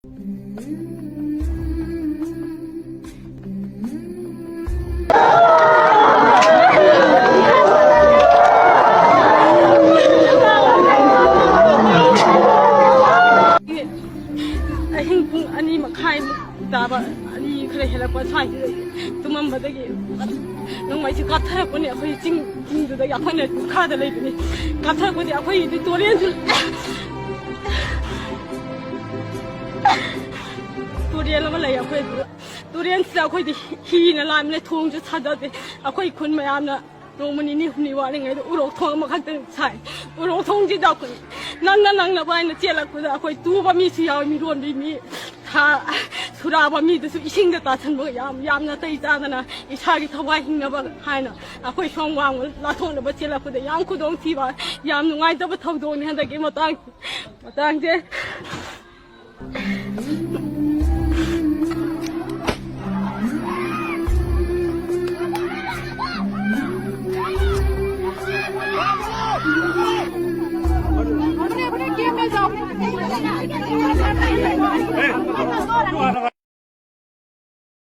อันนี้มาขายตาบะอันนี้เคยเห็นแล้วก็ใช่เลยตุ้มมันได้กี่น้องไม่ชิกัดแทบคนเนี่ยเขาจริงดูแต่อยากคนเนี่ยฆ่าแต่เลยนี่กัดแทบคนเนี่ยเขาอยู่ในตัวเรียนแล้วมันอะไรอ่ะคนตัวเรียนเสียคนที่ขี้น่ะลายมันเลยทวงจะชัดเลยเอาคนคนไม่ยามน่ะตรงมันนี่ว่ายังไงอุโรทองมาขัดเต็มใช่อุโรทองจีดอกคนนั่งนะไปนะเจ้าละคนเอาคนตู้ว่ามีเสียมีรวนมีถ้าสุราว่ามีแต่สุอิชิงแต่ตาฉันบอกยามนะแต่อีจานนะอีชาที่ทวายหิงนะบอกให้นะเอาคนช่องวางลาทองนะบอกเจ้าละคนยามคุณดงที่ว่ายามนุ่งไงแต่ว่าทองดงนี่ฮันตะกี้มาตั้งเจ้